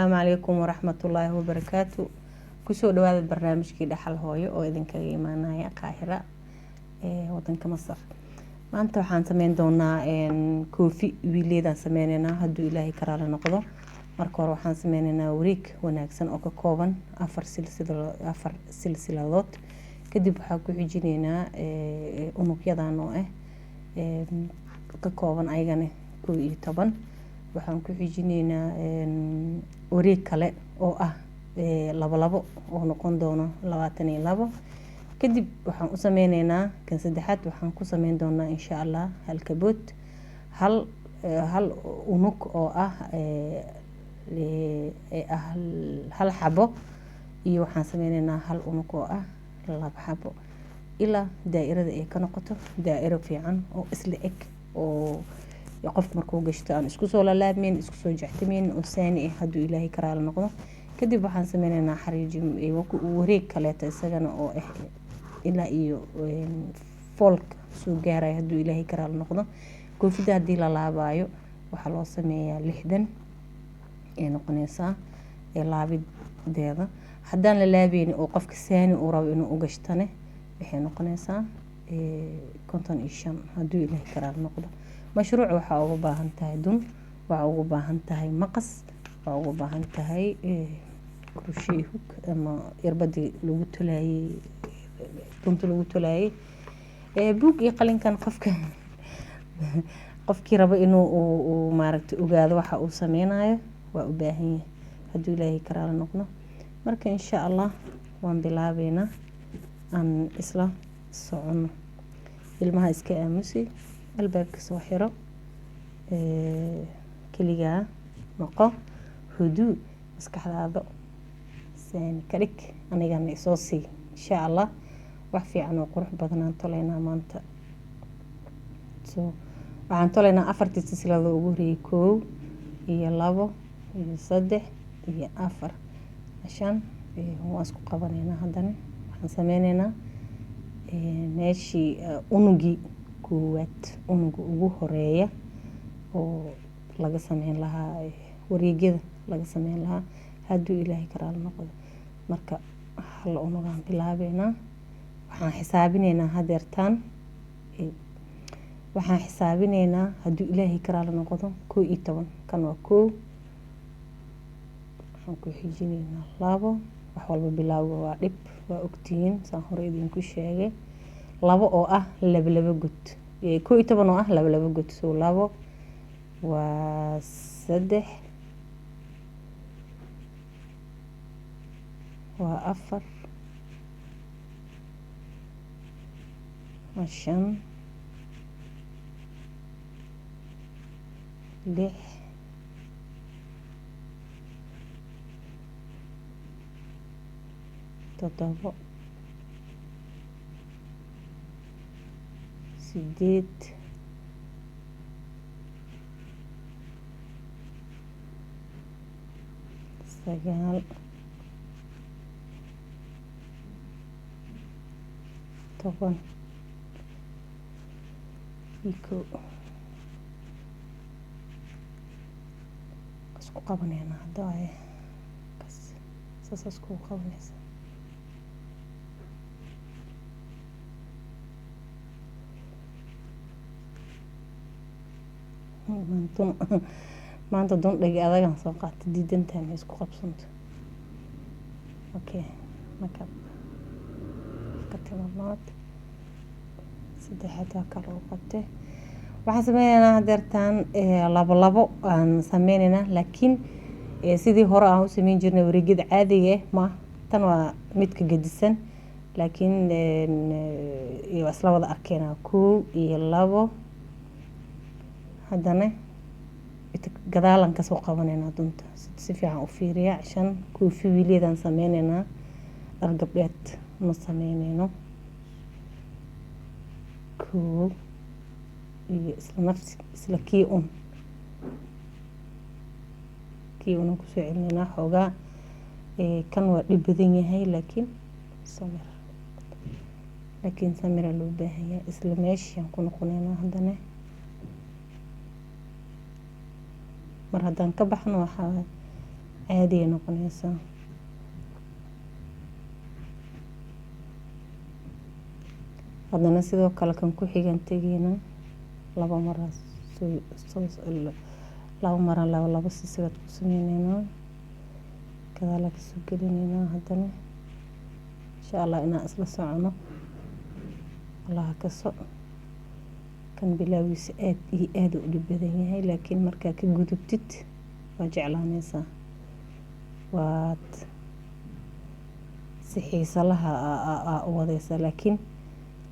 السلام عليكم ورحمة الله وبركاته. كسو دواد البرنامج كي دحل هوي oo idinka iimaanaya Qaahira wadanka Masar. Maanta waxaan sameyn doonaa koofi wiileeda sameynayna haduu Ilaahay karaala noqdo. Marka hore waxaan sameynaynaa wareeg wanaagsan oo ka kooban 4 silsiladood. Kadib waxaan ku xijinaynaa unugyadan oo ka kooban ayagana 12. waxaan ku xijinaynaa wareeg kale oo labo oo noqon doono 22. kadib waxaan u sameynaynaa kan saddexaad waxaan ku sameyn doonaa insha Allah hal kabood hal unug oo hal xabo iyo waxaan sameynaynaa hal unug oo laba xabo ilaa daa'irada ay ka noqoto daa'iro fiican oo isla eg oo qof markuu gashto aan isku soo laalaabmin isku soo jaxtimin oo saani haduu Ilaahay karaala noqdo. kadib waxaan sameynaynaa xariijin wareeg kale isagana oo ilaa iyo folk soo gaaray haduu Ilaahay karaala noqdo. koofida hadii la laabayo waxa loo sameeyaa 60 ee noqonaysa laabideeda. hadaan la laabeen oo qofka saani uu rabo inuu u gashtane waxay noqonaysaa 55 haduu Ilaahay karaala noqdo. مشروع waxa ugu baahan tahay dun waxa ugu baahan tahay maqas waxa ugu baahan tahay crochet hook ama irbadi lagu tolaayay dunta lagu tolaayay buug iyo qalinkan qofkii rabo inuu maaragtay ogaado waxa uu sameynayo waa u baahan yahay haduu Ilaahay karaala noqdo. marka insha Allah waan bilaabeena aan isla socono ilmaha iska aamusi albaabka soo xiro kaliya noqo huduu maskaxdaada saan ka dhig anigana isoo sii insha Allah wax fiican oo qurux badan aan toleynaa maanta. waxaan toleynaa 4 silsilado ugu horeeyay 1 iyo 2 iyo 3 iyo 4 عشان waan isku qabanaynaa hadana waxaan sameynaynaa meeshii unugi koowaad unuga ugu horeeya oo laga sameyn lahaa wareegyada laga sameyn lahaa haduu Ilaahay karaala noqdo. marka hal unugaan bilaabeena waxaan xisaabinaynaa hadeertaan waxaan xisaabinaynaa haduu Ilaahay karaala noqdo 12 kan waa 1 waxaan ku xijinaynaa 2 wax walba bilowga waa dhib waa ogtiin saan hore idinku sheegay 2 oo laba god 12 oo laba god soo 2 waa 3 waa 4 waa 5 6 7 8 9 10 iko isku qabanayna haday isku qabanaysa maanta doon dhigi adagan soo qaatay diidantaan isku qabsanto. okay marka ka timaad saddexda kala qabtay waxaan sameynaynaa hadeertaan labo aan sameynaynaa laakiin sidii hore aan u sameyn jirnay wareegyada caadiga ma tan waa mid ka gedisan laakiin iyo isla wada arkeenaa 1 iyo 2 hadana gadaalan ka soo qabanayna dunta si fiican u fiiriya عشان koofi wiileedan sameynayna dhar gabdheed ma sameynayno 1 iyo isla kii ku soo celinayna xogaa kan waa dhib badan yahay laakiin samir loo baahan yahay isla meeshan ku noqonayna hadana mar haddaan ka baxno waxaa caadi ay noqonaysaa. haddana sidoo kale kan ku xigan tegayna laba maran laba silsilad ku sameyneynaa, gadaal ka soo gelineynaa. haddana insha Allah inaan isla socono. Allah kaso kan bilaawiisa aad iyo aad u dhib badan yahay, laakiin markaa ka gudubtid waa jeclaanaysaa, waad si xiiso laha u wadaysaa. laakiin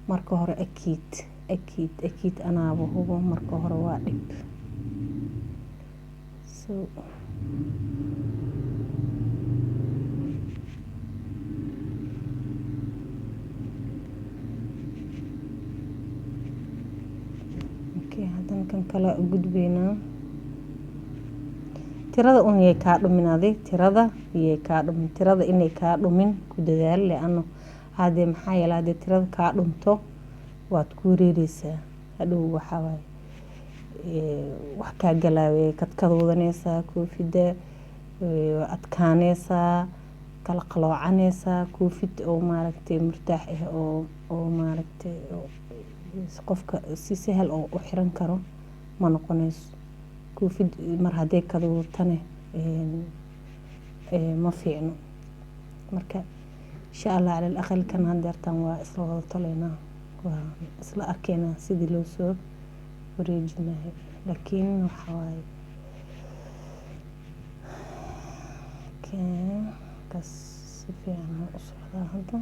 marka hore akiid anaaba hubo marka hore waa dhib. haddana kan kale u gudbaynaa. tirada yay kaa dhuminaaday, tirada inay kaa dhumin ku dadaal, leano hadee maxaa yeelay hadee tirada kaa dhunto waad ku wareereysaa. hadhow waxaa waaye wax kaa galaaway kadwadanaysaa, koofida adkaanaysaa, kala qaloocanaysaa. koofid oo maaragtay murtaax ah oo maaragtay qofka si sahal oo u xiran karo ma noqonayso. koofid mar hadee kadwadane ma fiicno. marka insha Allah ala aqal kan hadeertan waa isla wada toleynaa, waa isla arkeynaa sidii loo soo wareejinayo. laakiin waxa waaye kas si fiican u socdaa. hadda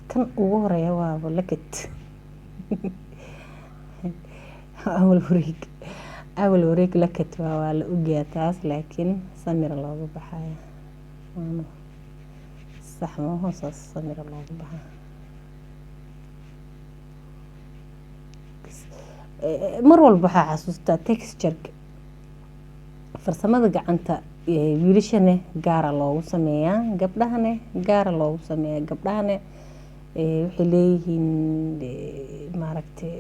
kan ugu horeeya waa lakad awal wareeg lakad waa la ogaa taas, laakiin samir looga baxaya. sax ma aha, samir looga baxaa. mar walba waxaa xasuustaa texture-ka farsamada gacanta. wiilashane gaara loogu sameeyaa, gabdhahane gaara loogu sameeyaa. gabdhahane waxay leeyihiin maaragtay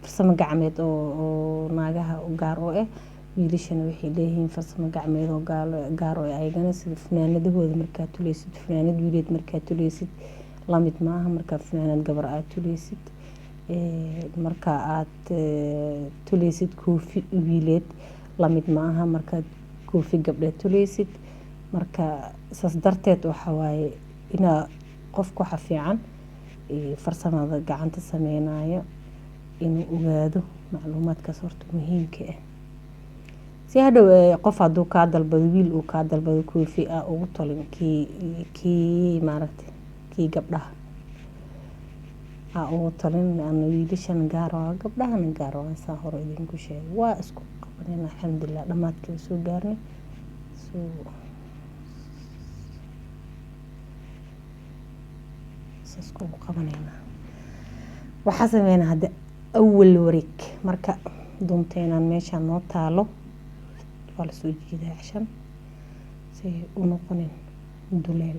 farsamo gacmeed oo naagaha gaar u ah. wiilashana waxay leeyihiin farsamo gacmeed oo gaar u ah ayagana, sida fanaanadahooda markaa tuleysid. fanaanad wiileed markaa tuleysid lamid ma aha markaa fanaanad gabar aad tuleysid. marka aad tuleysid koofi wiileed lamid ma aha markaad koofi gabdheed tuleysid. marka saas darteed waxa waaye inaa qofku waxa fiican farsamada gacanta sameynayo inuu ogaado macluumaadkaas horta muhiimka ah. si hadhow qof hadduu kaa dalbado, wiil uu kaa dalbado koofi ugu tolin kii maaragtay kii gabdhaha ugu tolin. ana wiilashan gaar waa, gabdhahana gaar waa. saa hore idinku sheegay waa isku qabanayna. alxamdulillah dhamaadkii soo gaarnay. isku qabanayna. waxaa sameynaa hadda awal wareeg. marka dunteenan meesha noo taalo waa la soo jiidaa cashan si u noqonin duleel.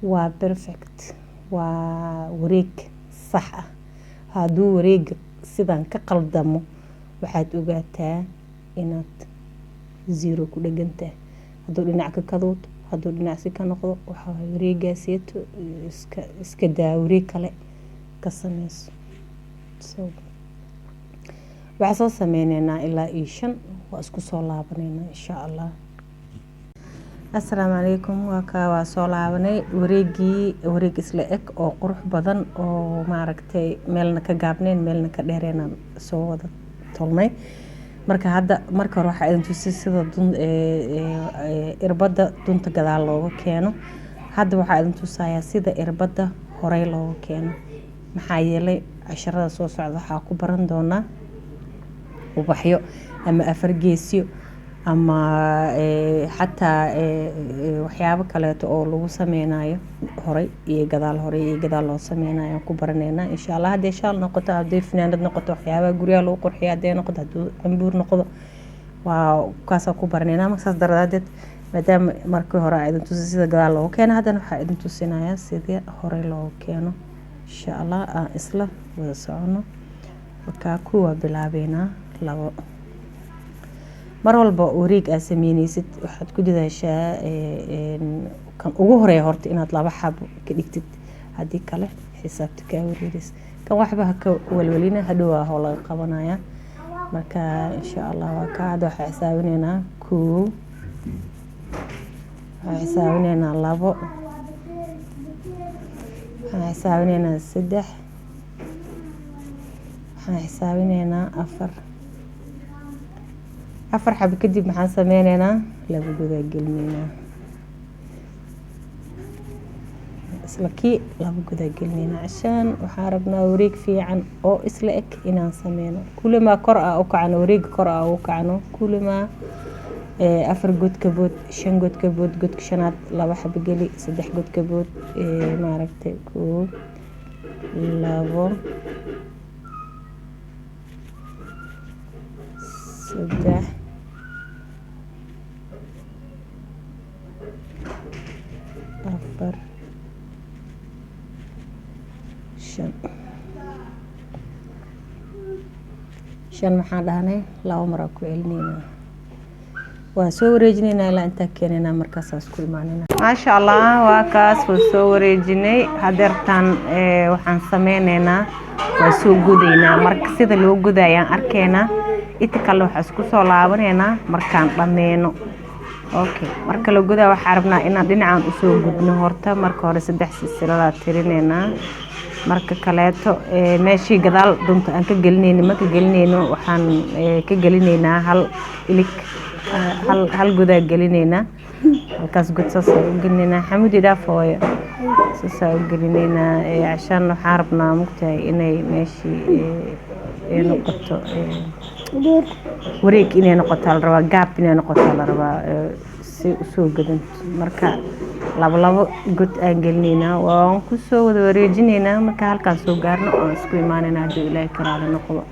waa perfect, waa wareeg sax ah. hadduu wareeg sidan ka qaldamo waxaad ogaataa inaad zero ku dhagantahay. hadduu dhinac ka kadooto, hadduu dhinac si ka noqdo, waxa wareegaaseeto iska daa, wareeg kale ka sameyso. waxaa soo sameyneynaa ilaa 5 waa isku soo laabaneynaa insha Allah. assalaamu calaykum. waa soo laabanay. wareeg isla eg oo qurux badan oo maaragtay meelna ka gaabneen meelna ka dheereenaan soo wada tolnay. marka hore waxaa idin tusay sida irbada dunta gadaal looga keeno. hadda waxaa idin tusayaa sida irbada horey looga keeno. maxaa yeelay casharada soo socda waxaa ku baran doonaa ubaxyo ama afargeesyo ama xataa waxyaabo kaleeto oo lagu sameynayo horey iyo gadaal loo sameynayo ku baraneynaa insha Allah. haddii shaal noqoto, haddii fanaanad noqoto, waxyaabaha guryaha lagu qurxiyo haddii noqoto, hadduu cambuur noqdo, waa kaasoo ku baraneynaa. markaas daraadeed maadaama markii hore idin tusay sida gadaal loogu keeno, haddana waxaa idin tusinayaa sida horey loogu keeno insha Allah. aan isla wada socono. markaa kuwa bilaabeynaa 2 mar walba wareeg aad sameynaysid waxaad ku dadaashaa kan ugu horeeya horta inaad 2 xabo ka dhigtid haddii kale xisaabta kaa wareeraysa kan waxba ha ka walwalina hadhow waa hawl laga qabanaya marka insha Allah waa ka hadda waxaan xisaabineynaa 1 waxaan xisaabineynaa 2 waxaan xisaabineynaa 3 waxaan xisaabineynaa 4 xabo kadib maxaan sameyneynaa 2 gudaa gelinaynaa isla kii 2 gudaa gelinaynaa عشان waxaan rabnaa wareeg fiican oo isla eg inaan sameyno kulama kor u kacno wareeg kor u kacno kulama 4 god ka bood 5 god ka bood godka shanaad 2 xabo geli 3 god ka bood maaragtay 1 2 3 4 5 maxaan dhahnay 2 mar ku celinayna waa soo wareejinayna ilaa inta keenayna markaas isku imaanayna ma sha Allah waa kaas soo wareejinay hadeertan waxaan sameynaynaa waa soo gudaynaa marka sida loo gudayaan arkeena inta kale waxa isku soo laabaneynaa markaan dhameeno okay marka la gudaa waxa rabnaa inaan dhinacan u soo gudno horta marka hore 3 silsilada tirineena marka kaleeto meeshii gadaal dunta aan ka gelinayno marka gelinayno waxaan ka gelinaynaa hal ilig hal gudaa gelinaynaa halkaas gud soo gelinaynaa xamudi dhaafooyo soo gelinaynaa عشان waxaan rabnaa mugtahay inay meeshii noqoto wareeg inay noqoto la rabaa gaab inay noqoto la rabaa si soo gadan marka labo god aan gelinaynaa waan ku soo wada wareejinaynaa marka halkaan soo gaarno oo isku imaanaynaa hadii Ilaahay karaale noqdo